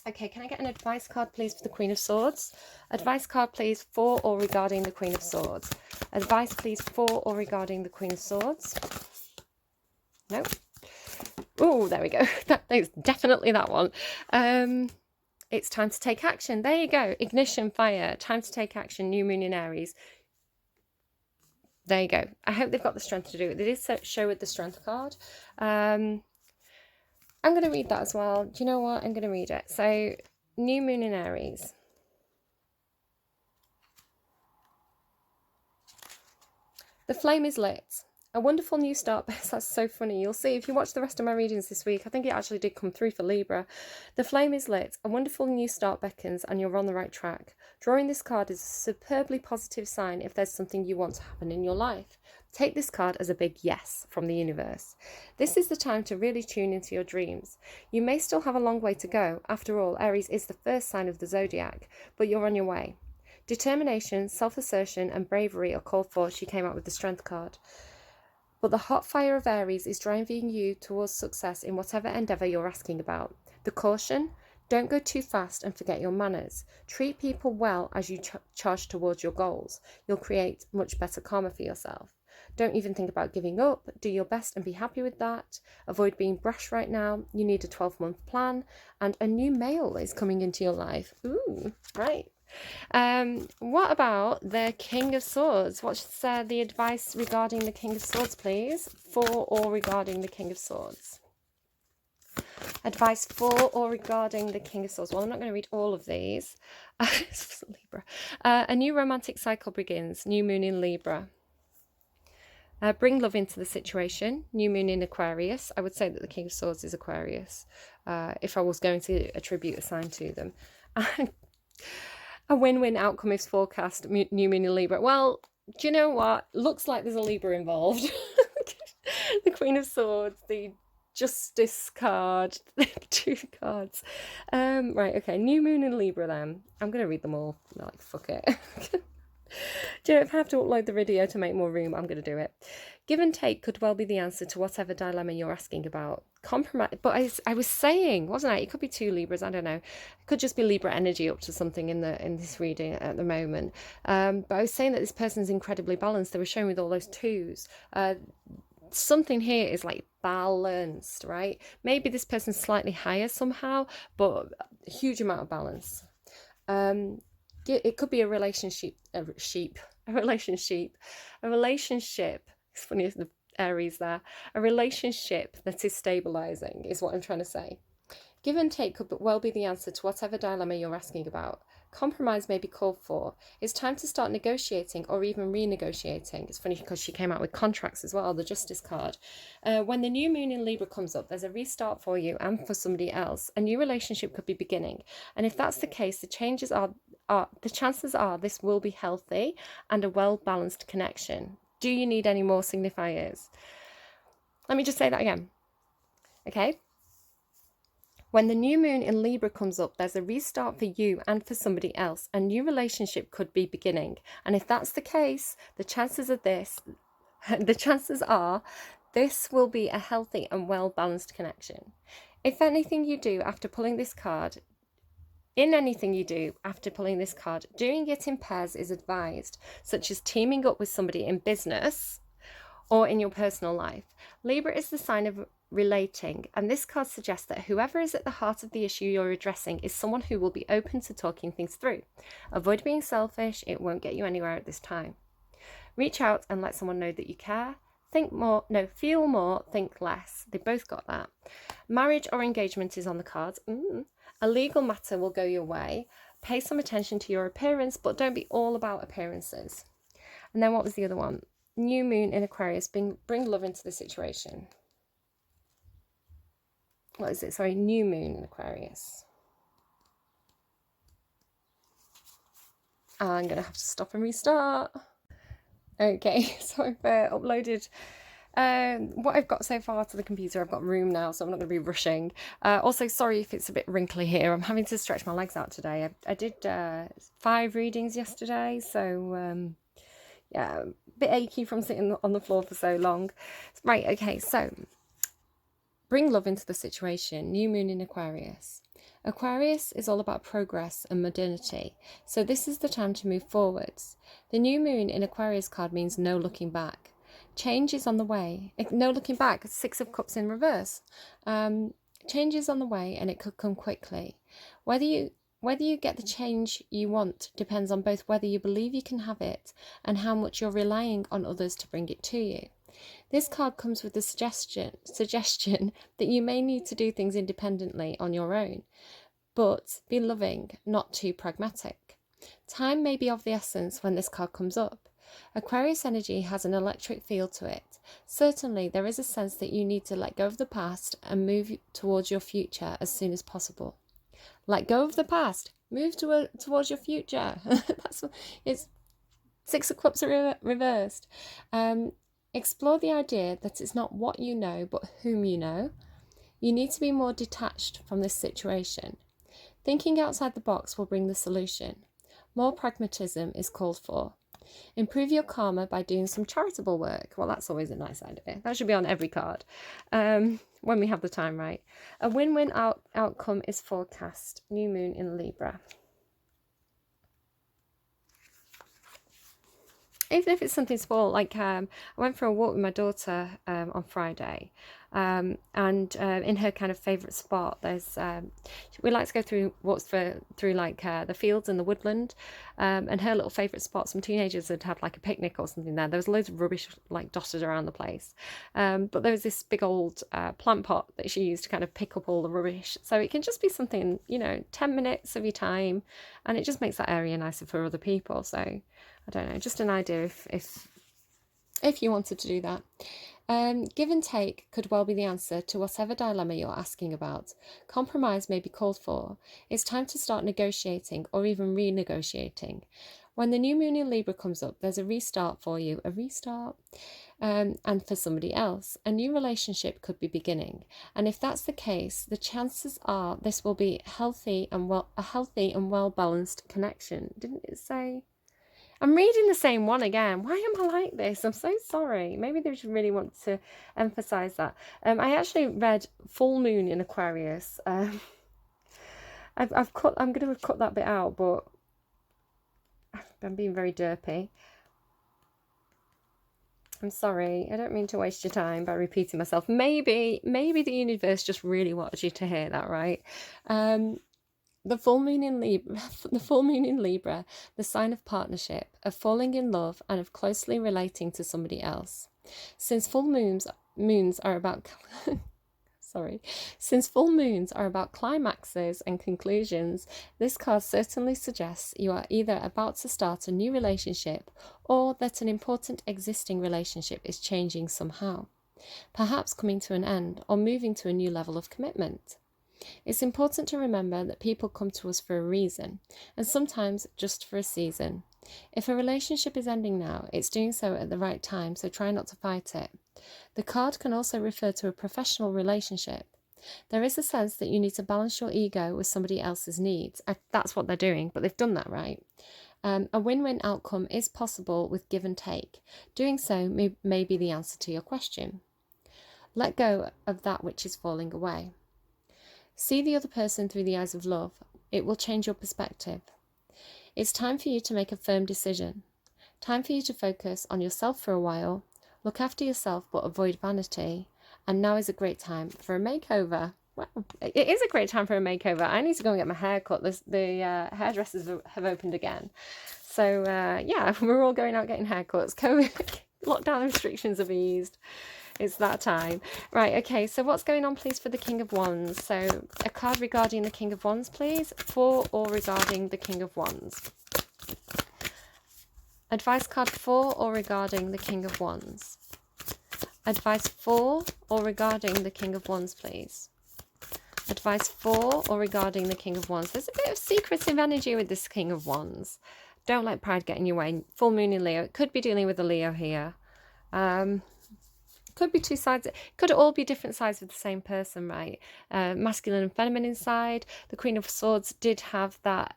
Speaker 1: Okay, can I get an advice card, please, for the Queen of Swords? Advice card, please, for or regarding the Queen of Swords. Advice, please, for or regarding the Queen of Swords. No. Oh, there we go. That's definitely that one. It's time to take action. There you go. Ignition, fire. Time to take action. New moon in Aries. There you go. I hope they've got the strength to do it. They did show with the strength card. I'm going to read that as well. Do you know what? I'm going to read it. So, new moon in Aries. The flame is lit. A wonderful new start. That's so funny. You'll see if you watch the rest of my readings this week. I think it actually did come through for Libra. The flame is lit. A wonderful new start beckons and you're on the right track. Drawing this card is a superbly positive sign if there's something you want to happen in your life. Take this card as a big yes from the universe. This is the time to really tune into your dreams. You may still have a long way to go. After all, Aries is the first sign of the zodiac, but you're on your way. Determination, self-assertion and bravery are called for. She came out with the strength card. But the hot fire of Aries is driving you towards success in whatever endeavour you're asking about. The caution: don't go too fast and forget your manners. Treat people well as you charge towards your goals. You'll create much better karma for yourself. Don't even think about giving up. Do your best and be happy with that. Avoid being brash right now. You need a 12-month plan. And a new male is coming into your life. Ooh, right. What about the King of Swords? What's the advice regarding the King of Swords, please? For or regarding the King of Swords. Advice for or regarding the King of Swords. Well, I'm not going to read all of these. Libra. A new romantic cycle begins. New moon in Libra. Bring love into the situation. New moon in Aquarius. I would say that the King of Swords is Aquarius, if I was going to attribute a sign to them. A win-win outcome is forecast. New moon in Libra. Well, do you know what? Looks like there's a Libra involved. The Queen of Swords, the Justice card, the two cards. Right, okay. New moon in Libra then. I'm going to read them all. Like, fuck it. Do you know, if I have to upload the video to make more room, I'm going to do it. Give and take could well be the answer to whatever dilemma you're asking about. Compromise, but I was saying, wasn't I? It could be two Libras, I don't know. It could just be Libra energy up to something in this reading at the moment. But I was saying that this person's incredibly balanced. They were showing with all those twos. Something here is like balanced, right? Maybe this person's slightly higher somehow, but a huge amount of balance. It could be a relationship. It's funny as the Aries there. A relationship that is stabilizing is what I'm trying to say. Give and take could well be the answer to whatever dilemma you're asking about. Compromise may be called for. It's time to start negotiating or even renegotiating. It's funny because she came out with contracts as well, the Justice card. When the new moon in Libra comes up, there's a restart for you and for somebody else. A new relationship could be beginning. And if that's the case, the chances are this will be healthy and a well-balanced connection. Do you need any more signifiers? Let me just say that again. Okay. When the new moon in Libra comes up, there's a restart for you and for somebody else. A new relationship could be beginning. And if that's the case, the chances are this will be a healthy and well-balanced connection. If anything you do after pulling this card, doing it in pairs is advised, such as teaming up with somebody in business or in your personal life. Libra is the sign of relating, and this card suggests that whoever is at the heart of the issue you're addressing is someone who will be open to talking things through. Avoid being selfish, it won't get you anywhere at this time. Reach out and let someone know that you care. Feel more, think less. They both got that. Marriage or engagement is on the cards. A legal matter will go your way. Pay some attention to your appearance, but don't be all about appearances. And then what was the other one? New moon in Aquarius, bring love into the situation. What is it? Sorry, new moon in Aquarius. I'm going to have to stop and restart. Okay, so I've uploaded what I've got so far to the computer. I've got room now, so I'm not going to be rushing. Also, sorry if it's a bit wrinkly here. I'm having to stretch my legs out today. I did 5 readings yesterday, so yeah, a bit achy from sitting on the floor for so long. Right, okay, so bring love into the situation. New moon in Aquarius. Aquarius is all about progress and modernity, so this is the time to move forwards. The new moon in Aquarius card means no looking back. Change is on the way. No looking back, 6 of Cups in reverse. Change is on the way and it could come quickly. Whether you get the change you want depends on both whether you believe you can have it and how much you're relying on others to bring it to you. This card comes with the suggestion that you may need to do things independently on your own, but be loving, not too pragmatic. Time may be of the essence when this card comes up. Aquarius energy has an electric feel to it. Certainly, there is a sense that you need to let go of the past and move towards your future as soon as possible. Let go of the past, move towards your future. It's 6 of Cups reversed. Explore the idea that it's not what you know, but whom you know. You need to be more detached from this situation. Thinking outside the box will bring the solution. More pragmatism is called for. Improve your karma by doing some charitable work. Well, that's always a nice idea. That should be on every card when we have the time right. A win-win outcome is forecast. New moon in Libra. Even if it's something small, like I went for a walk with my daughter on Friday, and in her kind of favourite spot, there's we like to go through like the fields and the woodland, and her little favourite spot, some teenagers had like a picnic or something there. There was loads of rubbish like dotted around the place, but there was this big old plant pot that she used to kind of pick up all the rubbish. So it can just be something, 10 minutes of your time, and it just makes that area nicer for other people. So I don't know, just an idea if you wanted to do that. Give and take could well be the answer to whatever dilemma you're asking about. Compromise may be called for. It's time to start negotiating or even renegotiating. When the new moon in Libra comes up, there's a restart for you, and for somebody else. A new relationship could be beginning. And if that's the case, the chances are this will be a healthy and well-balanced connection. Didn't it say? I'm reading the same one again. Why am I like this? I'm so sorry. Maybe they just really want to emphasize that. I actually read full moon in Aquarius. I'm going to have cut that bit out, but I'm being very derpy. I'm sorry. I don't mean to waste your time by repeating myself. Maybe the universe just really wanted you to hear that, right? The full moon in Libra, the sign of partnership, of falling in love, and of closely relating to somebody else. Since full moons are about climaxes and conclusions, this card certainly suggests you are either about to start a new relationship or that an important existing relationship is changing somehow, perhaps coming to an end or moving to a new level of commitment. It's important to remember that people come to us for a reason, and sometimes just for a season. If a relationship is ending now, it's doing so at the right time, so try not to fight it. The card can also refer to a professional relationship. There is a sense that you need to balance your ego with somebody else's needs. That's what they're doing, but they've done that right. A win-win outcome is possible with give and take. Doing so may be the answer to your question. Let go of that which is falling away. See the other person through the eyes of love. It will change your perspective. It's time for you to make a firm decision. Time for you to focus on yourself for a while. Look after yourself but avoid vanity. And now is a great time for a makeover. Well, it is a great time for a makeover. I need to go and get my hair cut. The hairdressers have opened again. So, yeah, we're all going out getting haircuts. COVID lockdown restrictions have eased. It's that time. Right, okay, so what's going on, please, for the King of Wands? So, a card regarding the King of Wands, please, for or regarding the King of Wands. Advice card for or regarding the King of Wands. Advice for or regarding the King of Wands, please. Advice for or regarding the King of Wands. There's a bit of secretive energy with this King of Wands. Don't let pride get in your way. Full moon in Leo. It could be dealing with a Leo here. Could be two sides. Could all be different sides of the same person, right? Masculine and feminine side. The Queen of Swords did have that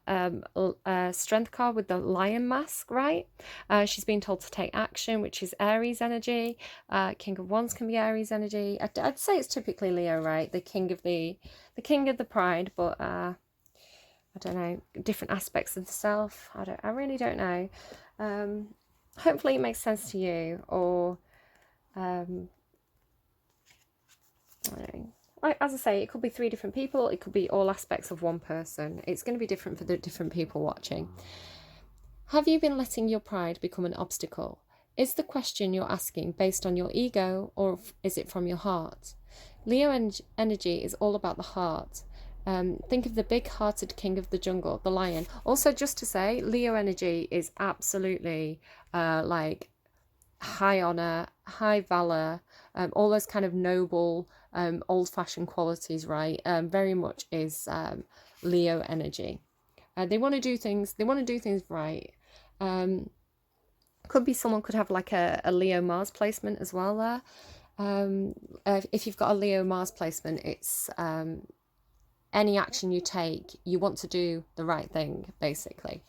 Speaker 1: strength card with the lion mask, right? She's being told to take action, which is Aries energy. King of Wands can be Aries energy. I'd say it's typically Leo, right? The king of the pride, but I don't know, different aspects of the self. I really don't know. Hopefully it makes sense to you, or I don't know. As I say, it could be 3 different people. It could be all aspects of one person. It's going to be different for the different people watching. Have you been letting your pride become an obstacle? Is the question you're asking based on your ego, or is it from your heart? Leo energy is all about the heart. Think of the big-hearted king of the jungle, the lion. Also, just to say, Leo energy is absolutely like high honor, high valor, all those kind of noble, old-fashioned qualities, right? Very much is Leo energy. They want to do things. They want to do things right. Could be someone could have like a Leo Mars placement as well there. If you've got a Leo Mars placement, it's any action you take, you want to do the right thing, basically.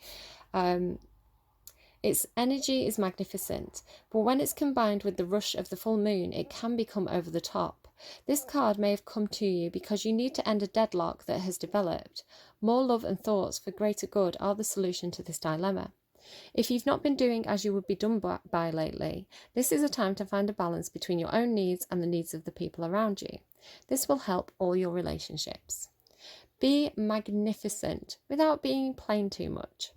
Speaker 1: Its energy is magnificent, but when it's combined with the rush of the full moon, it can become over the top. This card may have come to you because you need to end a deadlock that has developed. More love and thoughts for greater good are the solution to this dilemma. If you've not been doing as you would be done by lately, this is a time to find a balance between your own needs and the needs of the people around you. This will help all your relationships. Be magnificent without being plain too much.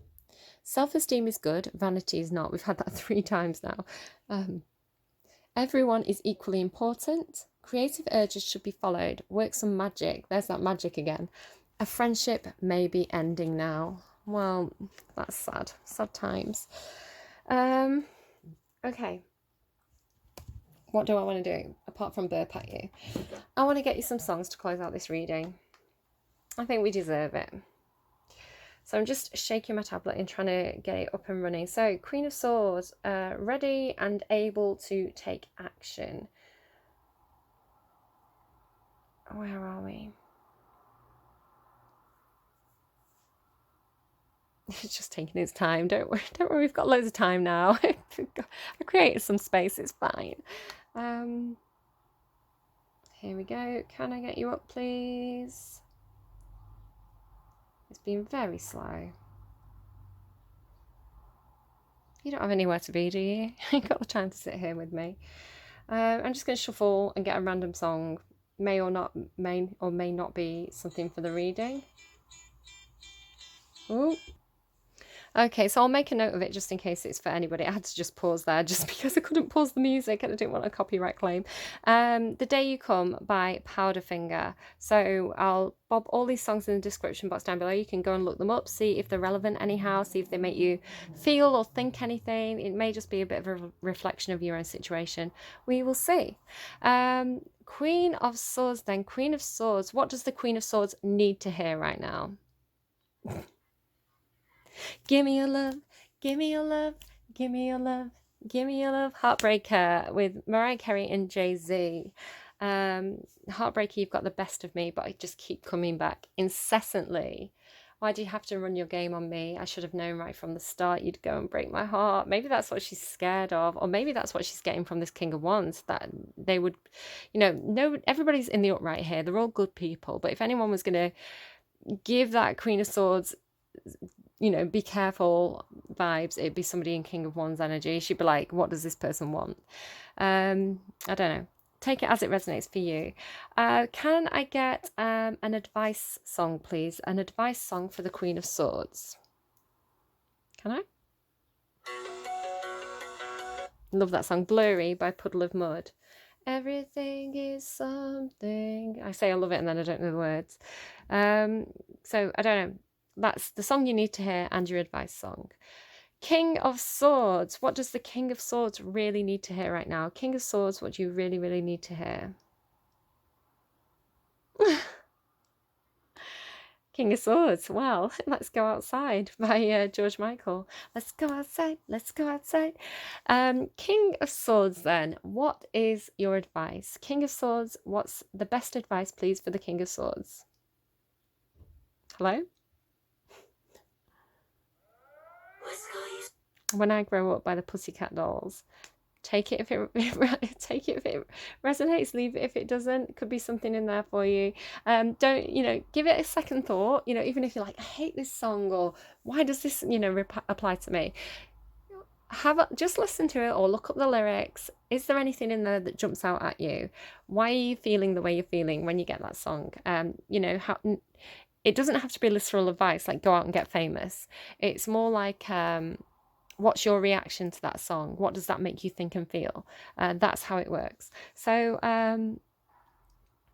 Speaker 1: Self-esteem is good, vanity is not. We've had that 3 times now. Everyone is equally important. Creative urges should be followed. Work some magic. There's that magic again. A friendship may be ending now. Well, that's sad. Sad times. Okay. What do I want to do apart from burp at you? I want to get you some songs to close out this reading. I think we deserve it. So I'm just shaking my tablet and trying to get it up and running. So Queen of Swords, ready and able to take action. Where are we? It's just taking its time. Don't worry, we've got loads of time now. I created some space, it's fine. Here we go. Can I get you up, please? It's been very slow. You don't have anywhere to be, do you? You've got the time to sit here with me. I'm just going to shuffle and get a random song. May or may not be something for the reading. Ooh. Okay, so I'll make a note of it just in case it's for anybody. I had to just pause there just because I couldn't pause the music and I didn't want a copyright claim. The Day You Come by Powderfinger. So I'll bob all these songs in the description box down below. You can go and look them up, see if they're relevant anyhow, see if they make you feel or think anything. It may just be a bit of a reflection of your own situation. We will see. Queen of Swords then. Queen of Swords. What does the Queen of Swords need to hear right now? Give me your love, Give me your love, give me your love, give me your love. Heartbreaker with Mariah Carey and Jay-Z. Heartbreaker, you've got the best of me, but I just keep coming back incessantly. Why do you have to run your game on me? I should have known right from the start you'd go and break my heart. Maybe that's what she's scared of, or maybe that's what she's getting from this King of Wands, that they would, no, everybody's in the upright here. They're all good people. But if anyone was going to give that Queen of Swords, be careful vibes, it'd be somebody in King of Wands energy. She'd be like, what does this person want? I don't know. Take it as it resonates for you. Can I get an advice song, please? An advice song for the Queen of Swords. Can I? Love that song. Blurry by Puddle of Mud. Everything is something. I say I love it and then I don't know the words. So I don't know. That's the song you need to hear and your advice song. King of Swords. What does the King of Swords really need to hear right now? King of Swords, what do you really, really need to hear? King of Swords. Well, Let's Go Outside by George Michael. Let's go outside. Let's go outside. King of Swords then. What is your advice? King of Swords, what's the best advice, please, for the King of Swords? Hello? When I Grow Up by the Pussycat Dolls. Take it if it resonates, leave it if it doesn't. Could be something in there for you. Don't, give it a second thought, even if you're like, I hate this song, or why does this, apply to me? Just listen to it or look up the lyrics. Is there anything in there that jumps out at you? Why are you feeling the way you're feeling when you get that song? It doesn't have to be literal advice, like go out and get famous. It's more like, what's your reaction to that song? What does that make you think and feel? That's how it works. So,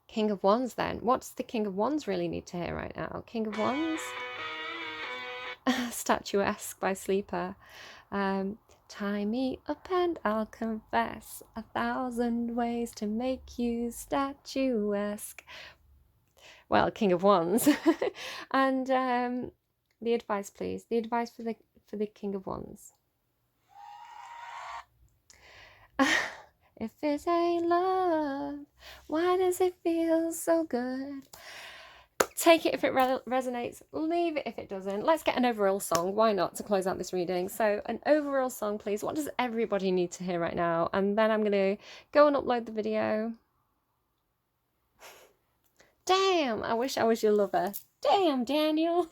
Speaker 1: King of Wands then. What does the King of Wands really need to hear right now? King of Wands. Statuesque by Sleeper. Tie me up and I'll confess 1,000 ways to make you statuesque. Well, King of Wands. And the advice, please. The advice for the King of Wands. If it ain't love, why does it feel so good? Take it if it resonates, leave it if it doesn't. Let's get an overall song. Why not, to close out this reading? So an overall song, please. What does everybody need to hear right now? And then I'm going to go and upload the video. Damn, I wish I was your lover. Damn, Daniel.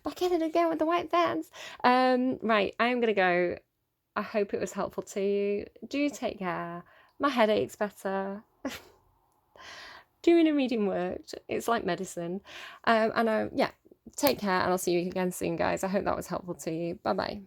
Speaker 1: Back at it again with the white vans. Right, I'm going to go. I hope it was helpful to you. Do take care. My headache's better. Doing a reading worked. It's like medicine. Take care, and I'll see you again soon, guys. I hope that was helpful to you. Bye-bye.